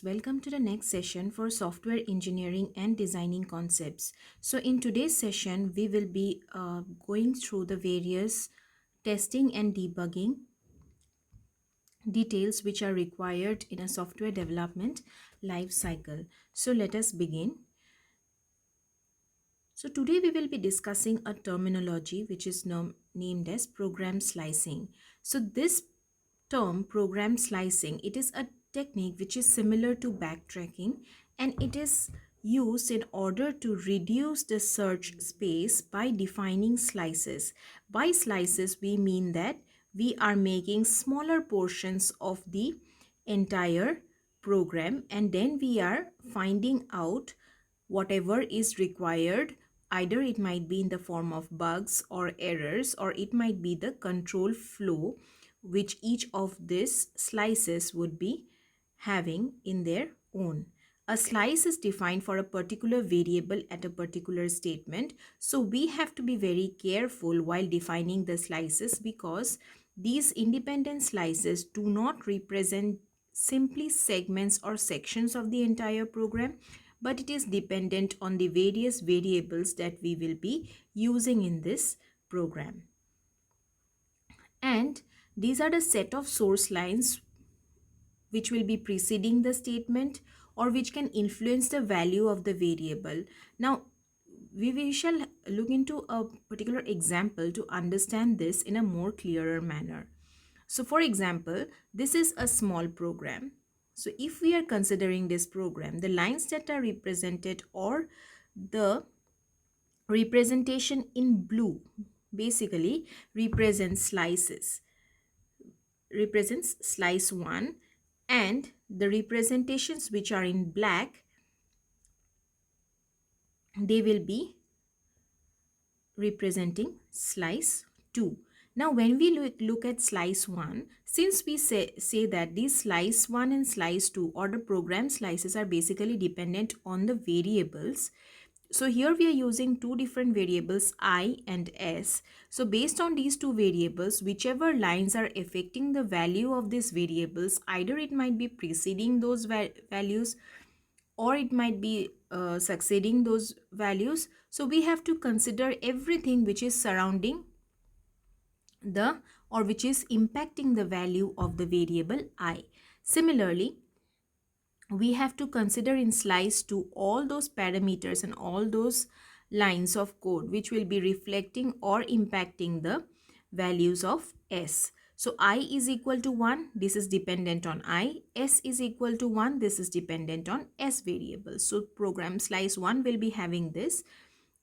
Welcome to the next session for software engineering and designing concepts. So, in today's session, we will be going through the various testing and debugging details which are required in a software development life cycle. So, let us begin. So, today we will be discussing a terminology which is named as program slicing. So, this term program slicing, it is a technique which is similar to backtracking, and it is used in order to reduce the search space by defining slices. By slices we mean that we are making smaller portions of the entire program, and then we are finding out whatever is required. Either it might be in the form of bugs or errors, or it might be the control flow which each of these slices would be having in their own. A slice is defined for a particular variable at a particular statement. So we have to be very careful while defining the slices, because these independent slices do not represent simply segments or sections of the entire program, but it is dependent on the various variables that we will be using in this program. And these are the set of source lines which will be preceding the statement, or which can influence the value of the variable. Now, we shall look into a particular example to understand this in a more clearer manner. So, for example, this is a small program. So, if we are considering this program, the lines that are represented, or the representation in blue, basically represents slice 1, and the representations which are in black, they will be representing slice 2. Now when we look at slice 1, since we say that these slice 1 and slice 2, or the program slices, are basically dependent on the variables. So here we are using two different variables, I and S. So based on these two variables, whichever lines are affecting the value of these variables, either it might be preceding those values, or it might be succeeding those values. So we have to consider everything which is surrounding the, or which is impacting the value of the variable I. Similarly, we have to consider in slice 2 all those parameters and all those lines of code which will be reflecting or impacting the values of S. So I is equal to 1, this is dependent on I. S is equal to 1, this is dependent on S variable. So program slice 1 will be having this,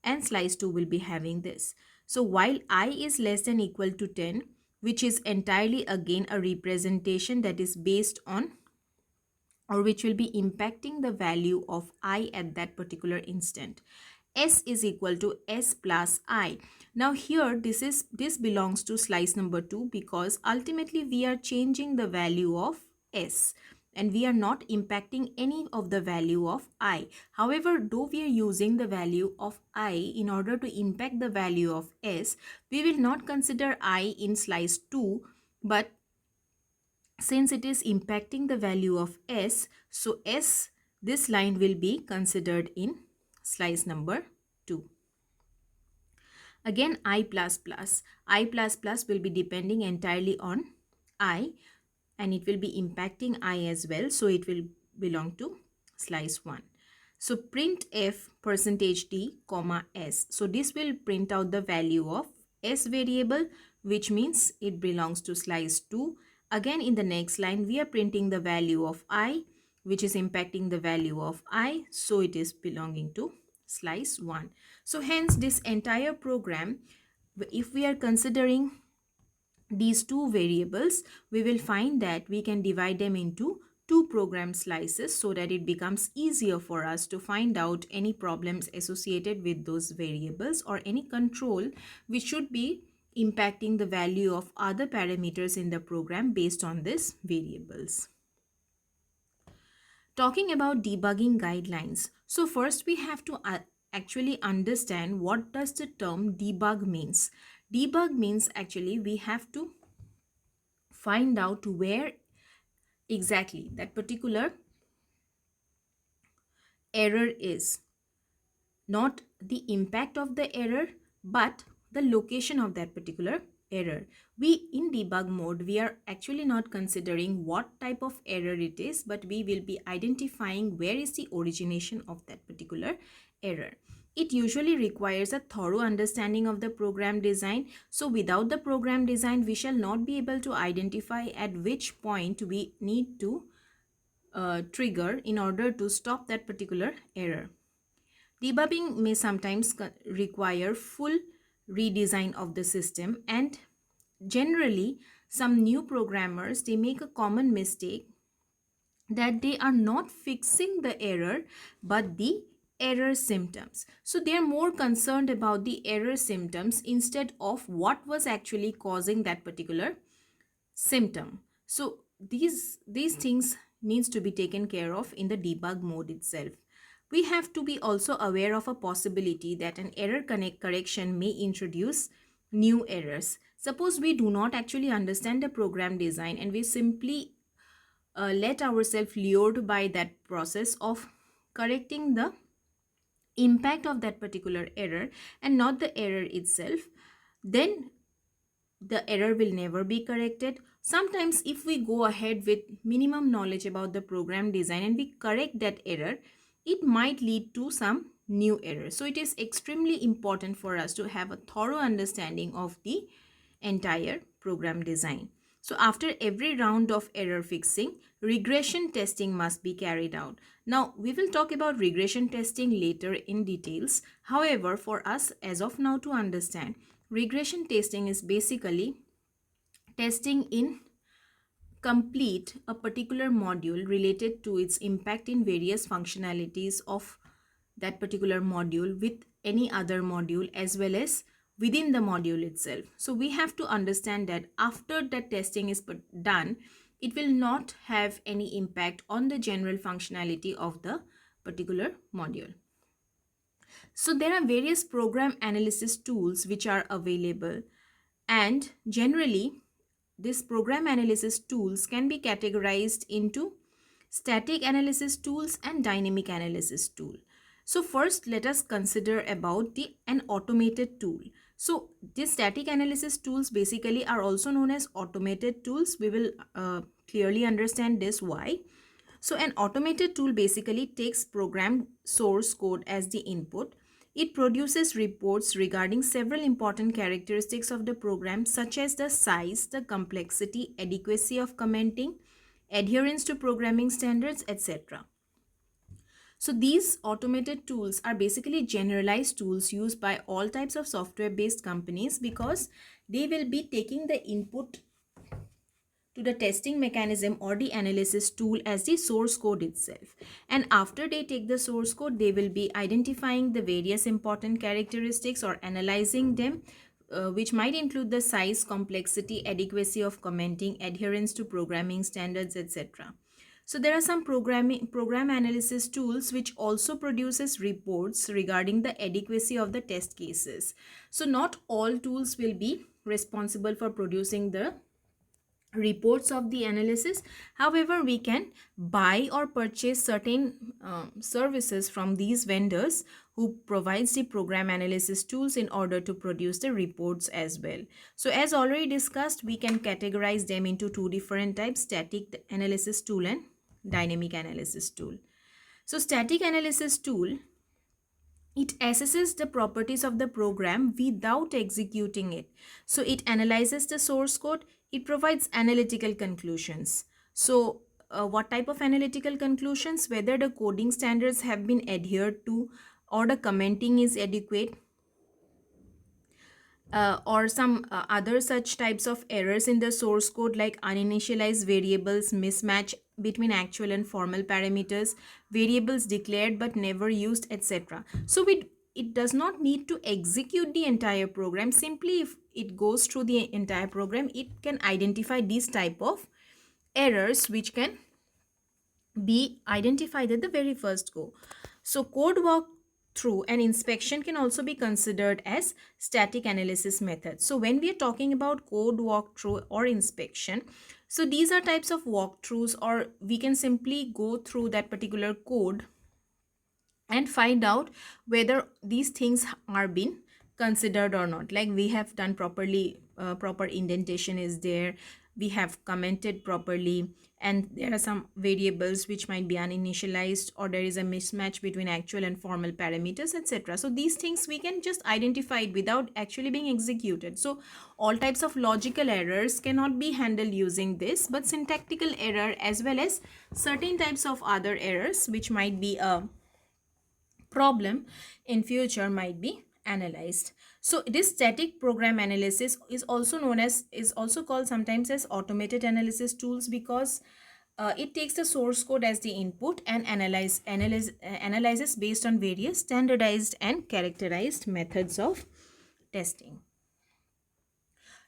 and slice 2 will be having this. So while I is less than equal to 10, which is entirely again a representation that is based on, or which will be impacting the value of I at that particular instant. S is equal to S plus I. Now here this belongs to slice number 2, because ultimately we are changing the value of S and we are not impacting any of the value of I. However, though we are using the value of I in order to impact the value of S, we will not consider I in slice 2, but since it is impacting the value of S, so S, this line will be considered in slice number 2. Again, I plus plus. I plus plus will be depending entirely on I, and it will be impacting I as well. So it will belong to slice 1. So print f percentage %d comma s. So this will print out the value of s variable, which means it belongs to slice 2. Again, in the next line, we are printing the value of I, which is impacting the value of I. So it is belonging to slice 1. So hence this entire program, if we are considering these two variables, we will find that we can divide them into two program slices, so that it becomes easier for us to find out any problems associated with those variables, or any control which should be impacting the value of other parameters in the program based on these variables. Talking about debugging guidelines. So first we have to actually understand what does the term debug means. Debug means actually we have to find out where exactly that particular error is, not the impact of the error, but the location of that particular error. We in debug mode, we are actually not considering what type of error it is, but we will be identifying where is the origination of that particular error. It usually requires a thorough understanding of the program design. So without the program design, we shall not be able to identify at which point we need to trigger in order to stop that particular error. Debugging may sometimes require full redesign of the system, and generally some new programmers, they make a common mistake that they are not fixing the error but the error symptoms. So they are more concerned about the error symptoms instead of what was actually causing that particular symptom. So these things needs to be taken care of in the debug mode itself. We have to be also aware of a possibility that an error correction may introduce new errors. Suppose we do not actually understand the program design and we simply let ourselves lured by that process of correcting the impact of that particular error and not the error itself, then the error will never be corrected. Sometimes if we go ahead with minimum knowledge about the program design and we correct that error, it might lead to some new error. So it is extremely important for us to have a thorough understanding of the entire program design. So after every round of error fixing, regression testing must be carried out. Now we will talk about regression testing later in details. However, for us as of now to understand, regression testing is basically testing in complete a particular module related to its impact in various functionalities of that particular module with any other module as well as within the module itself. So we have to understand that after that testing is done, it will not have any impact on the general functionality of the particular module. So there are various program analysis tools which are available, and generally these program analysis tools can be categorized into static analysis tools and dynamic analysis tool. So first let us consider about an automated tool. So these static analysis tools basically are also known as automated tools. We will clearly understand this why. So an automated tool basically takes program source code as the input. It produces reports regarding several important characteristics of the program, such as the size, the complexity, adequacy of commenting, adherence to programming standards, etc. So these automated tools are basically generalized tools used by all types of software-based companies because they will be taking the input to the testing mechanism or the analysis tool as the source code itself. And after they take the source code, they will be identifying the various important characteristics or analyzing them, which might include the size, complexity, adequacy of commenting, adherence to programming standards, etc. So there are some program analysis tools which also produces reports regarding the adequacy of the test cases. So not all tools will be responsible for producing the reports of the analysis. However, we can buy or purchase certain services from these vendors who provides the program analysis tools in order to produce the reports as well. So as already discussed, we can categorize them into two different types: static analysis tool and dynamic analysis tool. So static analysis tool, it assesses the properties of the program without executing it. So it analyzes the source code, it provides analytical conclusions. So what type of analytical conclusions? Whether the coding standards have been adhered to or the commenting is adequate, or some other such types of errors in the source code like uninitialized variables, mismatch between actual and formal parameters, variables declared but never used, etc. So it does not need to execute the entire program. Simply if it goes through the entire program, it can identify these type of errors which can be identified at the very first go. So code walkthrough and inspection can also be considered as static analysis methods. So when we are talking about code walkthrough or inspection, so these are types of walkthroughs, or we can simply go through that particular code and find out whether these things are being considered or not. Like we have done properly, proper indentation is there, we have commented properly, and there are some variables which might be uninitialized, or there is a mismatch between actual and formal parameters, etc. So these things we can just identify it without actually being executed. So all types of logical errors cannot be handled using this, but syntactical error as well as certain types of other errors which might be a problem in future might be analyzed. So this static program analysis is also known as, is also called sometimes as automated analysis tools, because it takes the source code as the input and analyzes based on various standardized and characterized methods of testing.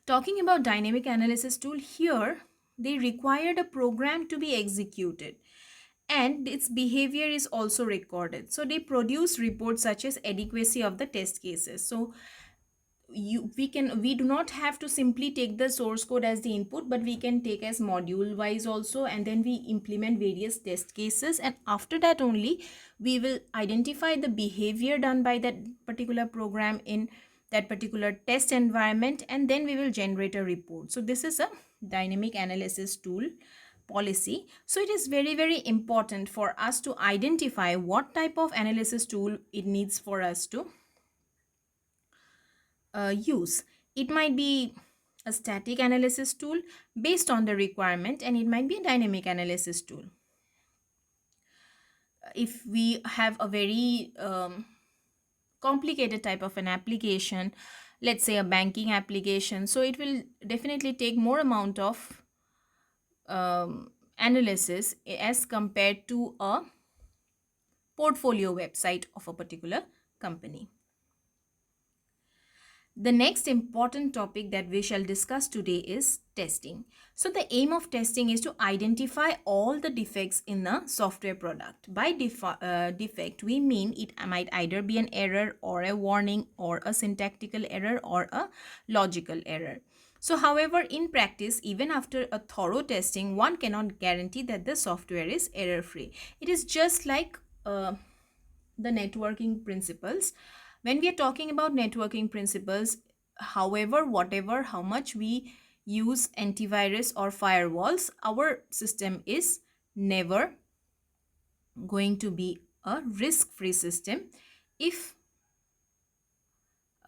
Talking about dynamic analysis tool, here they required a program to be executed and its behavior is also recorded. So they produce reports such as adequacy of the test cases. So we do not have to simply take the source code as the input, but we can take as module wise also, and then we implement various test cases, and after that only we will identify the behavior done by that particular program in that particular test environment, and then we will generate a report. So this is a dynamic analysis tool policy. So it is very, very important for us to identify what type of analysis tool it needs for us to use. It might be a static analysis tool based on the requirement, and it might be a dynamic analysis tool. If we have a very complicated type of an application, let's say a banking application, so it will definitely take more amount of analysis as compared to a portfolio website of a particular company. The next important topic that we shall discuss today is testing. So the aim of testing is to identify all the defects in the software product. By defect, we mean it might either be an error or a warning or a syntactical error or a logical error. So however, in practice, even after a thorough testing, one cannot guarantee that the software is error-free. It is just like the networking principles. When we are talking about networking principles, however, whatever, how much we use antivirus or firewalls, our system is never going to be a risk-free system if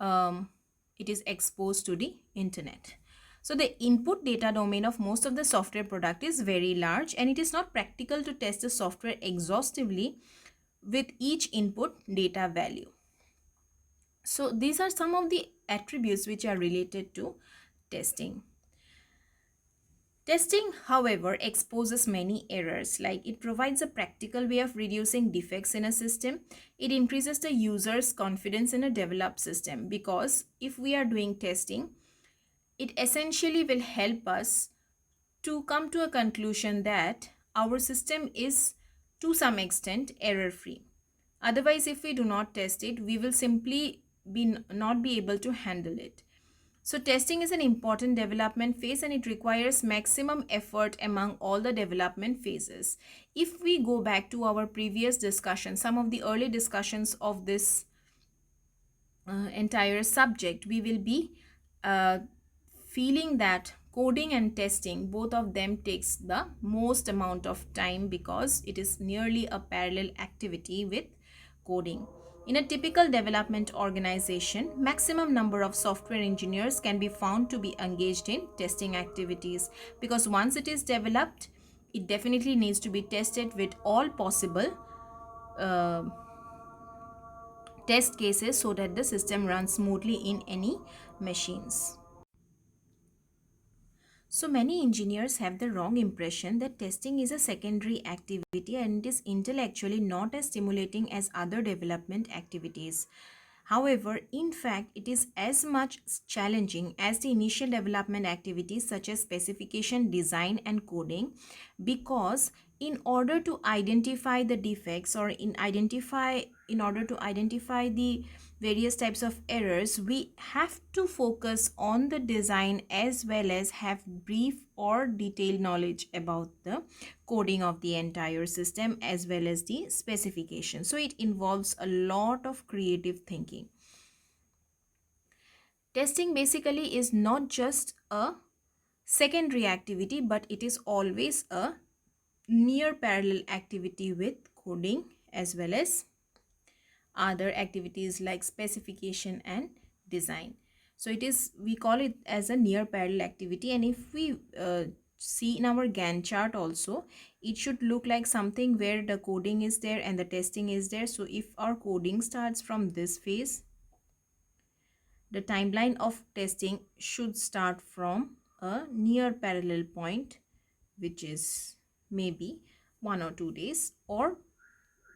it is exposed to the internet. So the input data domain of most of the software product is very large, and it is not practical to test the software exhaustively with each input data value. So these are some of the attributes which are related to testing. Testing, however, exposes many errors. Like it provides a practical way of reducing defects in a system. It increases the user's confidence in a developed system, because if we are doing testing, it essentially will help us to come to a conclusion that our system is to some extent error-free. Otherwise, if we do not test it, we will simply not be able to handle it. So testing is an important development phase, and it requires maximum effort among all the development phases. If we go back to our previous discussion, some of the early discussions of this entire subject, we will be feeling that coding and testing, both of them takes the most amount of time, because it is nearly a parallel activity with coding. In a typical development organization, maximum number of software engineers can be found to be engaged in testing activities, because once it is developed, it definitely needs to be tested with all possible uh, test cases so that the system runs smoothly in any machines. So many engineers have the wrong impression that testing is a secondary activity and it is intellectually not as stimulating as other development activities. However, in fact, it is as much challenging as the initial development activities such as specification, design, and coding, because in order to identify the defects, or in order to identify the various types of errors, we have to focus on the design as well as have brief or detailed knowledge about the coding of the entire system as well as the specification. So it involves a lot of creative thinking. Testing basically is not just a secondary activity, but it is always a near parallel activity with coding as well as other activities like specification and design. So it is, we call it as a near parallel activity. And if we see in our Gantt chart also, it should look like something where the coding is there and the testing is there. So if our coding starts from this phase, the timeline of testing should start from a near parallel point, which is maybe 1 or 2 days or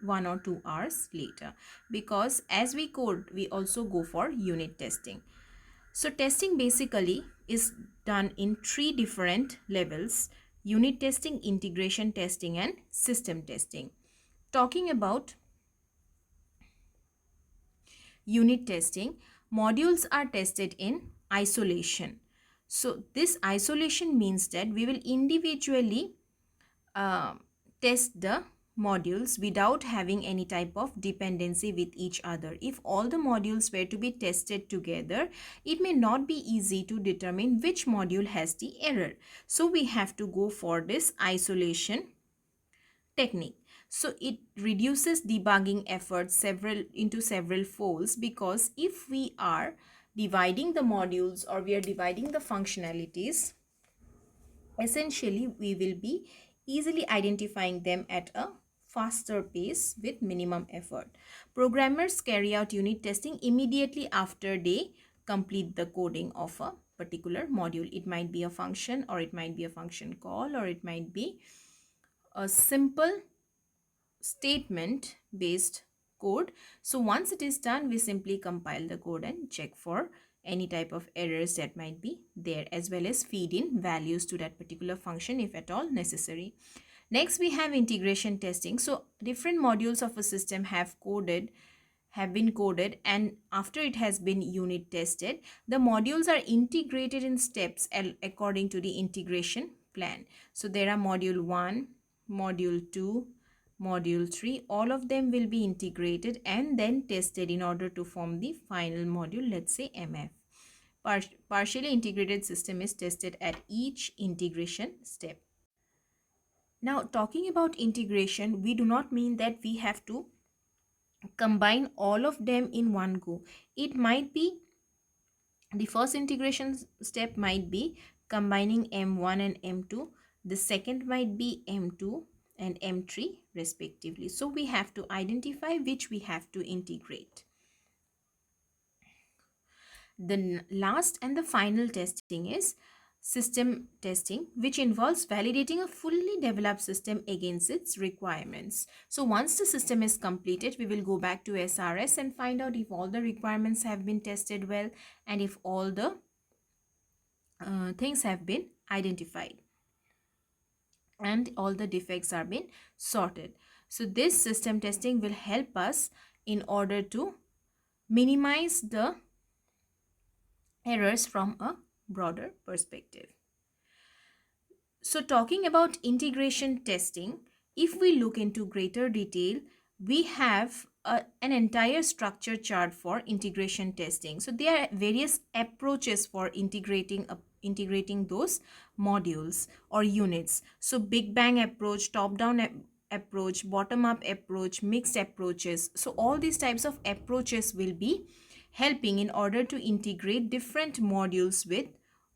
1 or 2 hours later, because as we code we also go for unit testing. So testing basically is done in 3 different levels: unit testing, integration testing, and system testing. Talking about unit testing, modules are tested in isolation. So this isolation means that we will individually uh, test the modules without having any type of dependency with each other. If all the modules were to be tested together, it may not be easy to determine which module has the error. So we have to go for this isolation technique. So it reduces debugging efforts into several folds, because if we are dividing the modules or we are dividing the functionalities, essentially we will be easily identifying them at a faster pace with minimum effort. Programmers carry out unit testing immediately after they complete the coding of a particular module. It might be a function, or it might be a function call, or it might be a simple statement based code. So once it is done, we simply compile the code and check for any type of errors that might be there, as well as feed in values to that particular function if at all necessary. Next, we have integration testing. So different modules of a system have been coded, and after it has been unit tested, the modules are integrated in steps according to the integration plan. So there are module 1, module 2, module 3. All of them will be integrated and then tested in order to form the final module, let's say MF. Partially integrated system is tested at each integration step. Now, talking about integration, we do not mean that we have to combine all of them in one go. It might be, the first integration step might be combining M1 and M2. The second might be M2 and M3 respectively. So we have to identify which we have to integrate. The last and the final testing is system testing, which involves validating a fully developed system against its requirements. So once the system is completed, we will go back to SRS and find out if all the requirements have been tested well and if all the things have been identified and all the defects are being sorted. So this system testing will help us in order to minimize the errors from a broader perspective. So talking about integration testing, if we look into greater detail, we have an entire structure chart for integration testing. So there are various approaches for integrating those modules or units. So Big Bang approach, top-down approach, bottom-up approach, mixed approaches. So all these types of approaches will be helping in order to integrate different modules with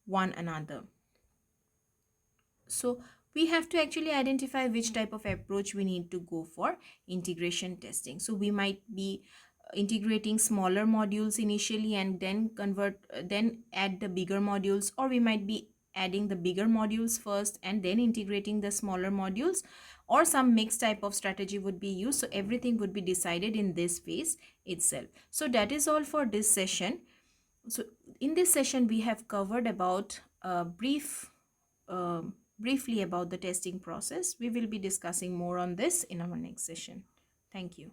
one another. So we have to actually identify which type of approach we need to go for integration testing. So we might be integrating smaller modules initially and then then add the bigger modules, or we might be adding the bigger modules first and then integrating the smaller modules, or some mixed type of strategy would be used. So everything would be decided in this phase itself. So that is all for this session. So in this session we have covered about briefly about the testing process. We will be discussing more on this in our next session. Thank you.